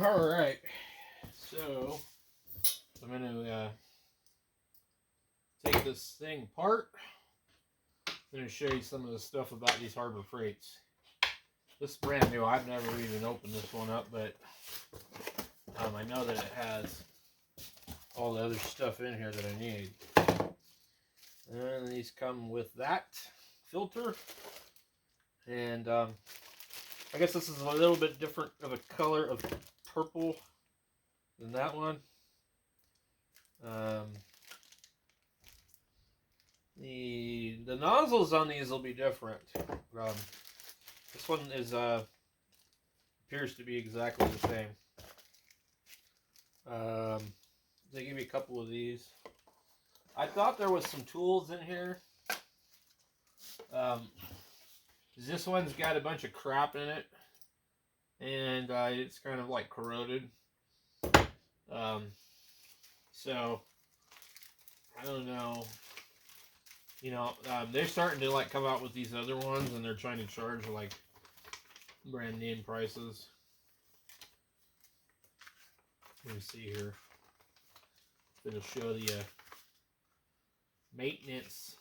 All right, so I'm going to take this thing apart. I'm going to show you some of the stuff about these Harbor Freights. This is brand new. I've never even opened this one up, but I know that it has all the other stuff in here that I need. And these come with that filter. And I guess this is a little bit different of a color of purple than that one. The nozzles on these will be different. This one is appears to be exactly the same. They give me a couple of these. I thought there was some tools in here. This one's got a bunch of crap in it, and it's kind of like corroded. So I don't know. You know, they're starting to like come out with these other ones, and they're trying to charge like brand name prices. Let me see here. I'm going to show the maintenance.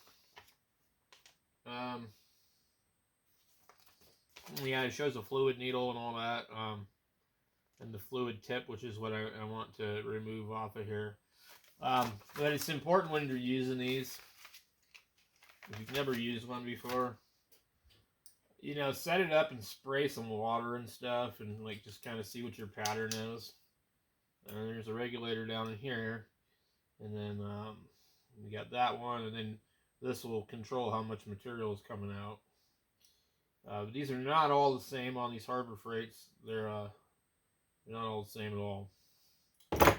Yeah, it shows a fluid needle and all that, and the fluid tip, which is what I want to remove off of here. But it's important when you're using these. If you've never used one before, you know, set it up and spray some water and stuff, and like just kind of see what your pattern is. And there's a regulator down in here, and then we got that one, and then this will control how much material is coming out. These are not all the same on these Harbor Freights. They're not all the same at all. So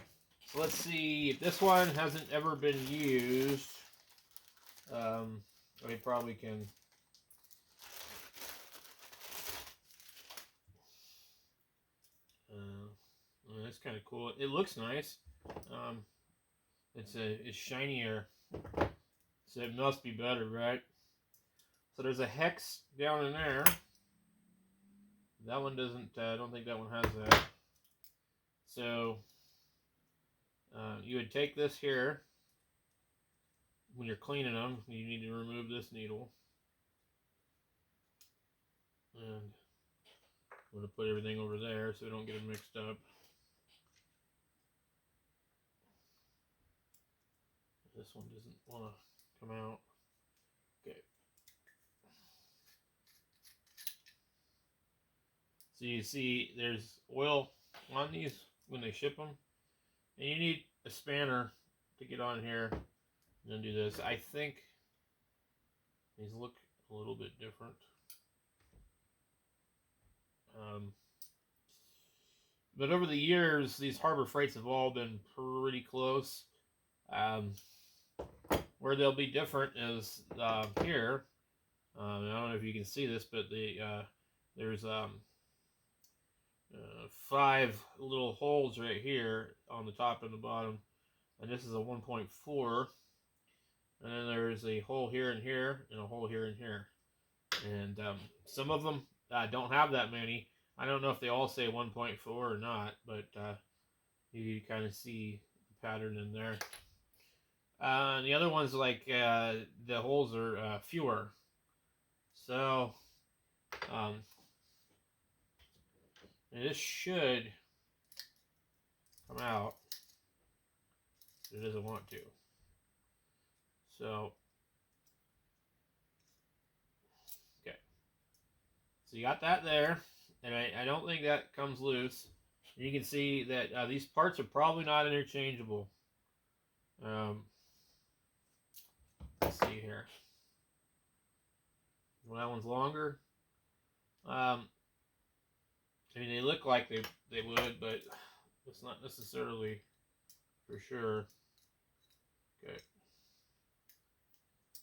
let's see if this one hasn't ever been used. I probably can. That's kind of cool. It looks nice. It's shinier, so it must be better, right? So there's a hex down in there. That one doesn't. I don't think that one has that. So you would take this here. When you're cleaning them, you need to remove this needle. And I'm going to put everything over there so we don't get it mixed up. This one doesn't want to come out. Okay. So you see there's oil on these when they ship them. And you need a spanner to get on here and do this. I think these look a little bit different. But over the years, these Harbor Freights have all been pretty close. Where they'll be different is here. I don't know if you can see this, but there's 5 little holes right here on the top and the bottom, and this is a 1.4. And then there's a hole here and here, and a hole here and here. And some of them don't have that many. I don't know if they all say 1.4 or not, but you kind of see the pattern in there. And the other ones, like the holes are fewer. So this should come out. It doesn't want to. So, okay. So you got that there, and I don't think that comes loose. You can see that these parts are probably not interchangeable. Let's see here. Well, that one's longer. I mean, they look like they would, but it's not necessarily for sure. Okay.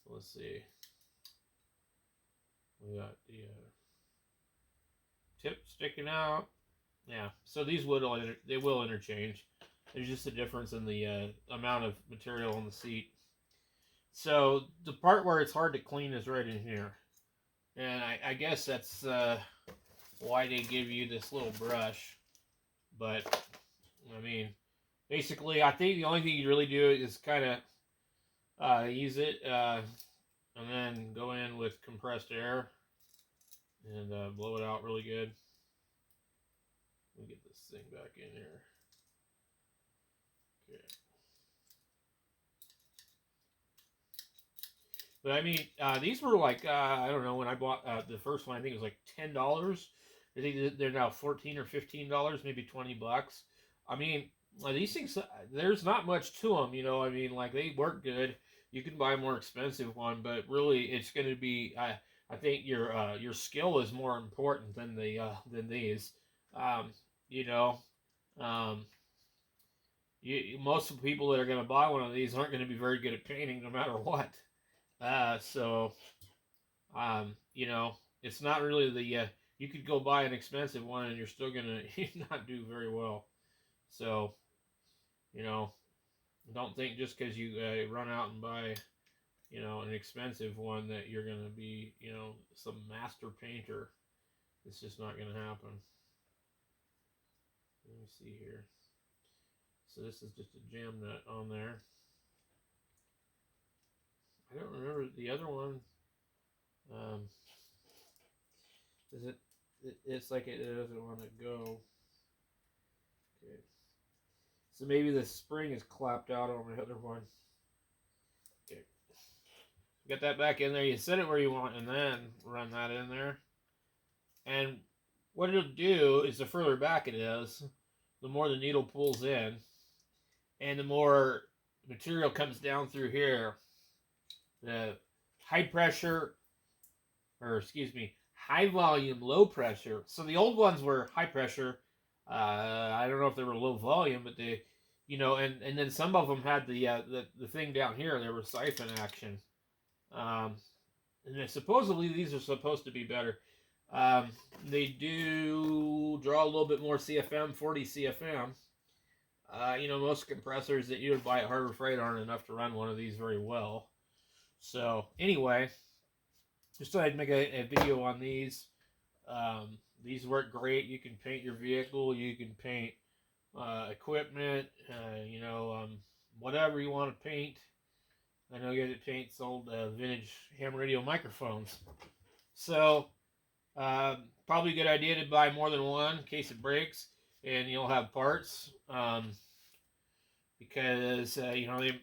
Let's see. We got the tip sticking out. Yeah, so these will interchange. There's just a difference in the amount of material on the seat. So the part where it's hard to clean is right in here. And I guess that's why they give you this little brush. But I mean, basically, I think the only thing you really do is kind of use it and then go in with compressed air and blow it out really good. Let me get this thing back in here. Okay. But I mean, these were like I don't know, when I bought the first one, I think it was like $10. I think they're now $14 or $15, maybe $20. I mean, these things, there's not much to them, you know. I mean, like they work good. You can buy a more expensive one, but really, it's going to be. I think your skill is more important than these. Um, you know, um, most of the people that are going to buy one of these aren't going to be very good at painting, no matter what. So you know, it's not really you could go buy an expensive one and you're still gonna not do very well. So, you know, don't think just because you run out and buy, you know, an expensive one that you're gonna be, you know, some master painter. It's just not gonna happen. Let me see here. So this is just a jam nut on there. I don't remember the other one. Um, is it? It's like it doesn't want to go. Okay. So maybe the spring is clapped out on the other one. Okay. Get that back in there. You set it where you want and then run that in there. And what it'll do is the further back it is, the more the needle pulls in and the more material comes down through here. The high pressure, or excuse me, high volume, low pressure. So the old ones were high pressure. I don't know if they were low volume, but they, you know, and then some of them had the thing down here. They were siphon action, and supposedly these are supposed to be better. They do draw a little bit more CFM, 40 CFM. You know, most compressors that you would buy at Harbor Freight aren't enough to run one of these very well. So anyway, just thought I'd make a video on these. These work great. You can paint your vehicle. You can paint equipment. You know, whatever you want to paint. I know you guys paints old vintage ham radio microphones. So probably a good idea to buy more than one in case it breaks, and you'll have parts. Because you know, they've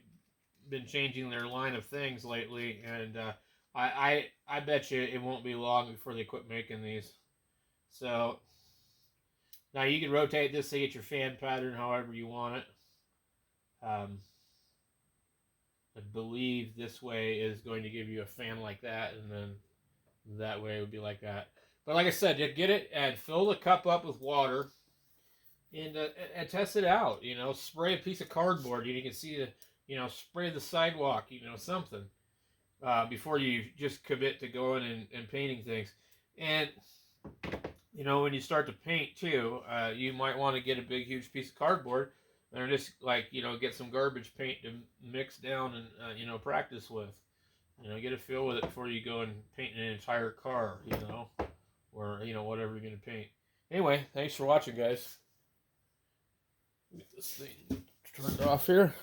been changing their line of things lately, and I bet you it won't be long before they quit making these. So now you can rotate this to get your fan pattern however you want it. I believe this way is going to give you a fan like that, and then that way it would be like that. But like I said, you get it and fill the cup up with water and test it out. You know, spray a piece of cardboard. You can see the, you know, spray the sidewalk. You know, something before you just commit to going and painting things. And you know, when you start to paint too, you might want to get a big, huge piece of cardboard and just like, you know, get some garbage paint to mix down and you know, practice with. You know, get a feel with it before you go and paint an entire car. You know, or you know, whatever you're gonna paint. Anyway, thanks for watching, guys. Get this thing turned off here.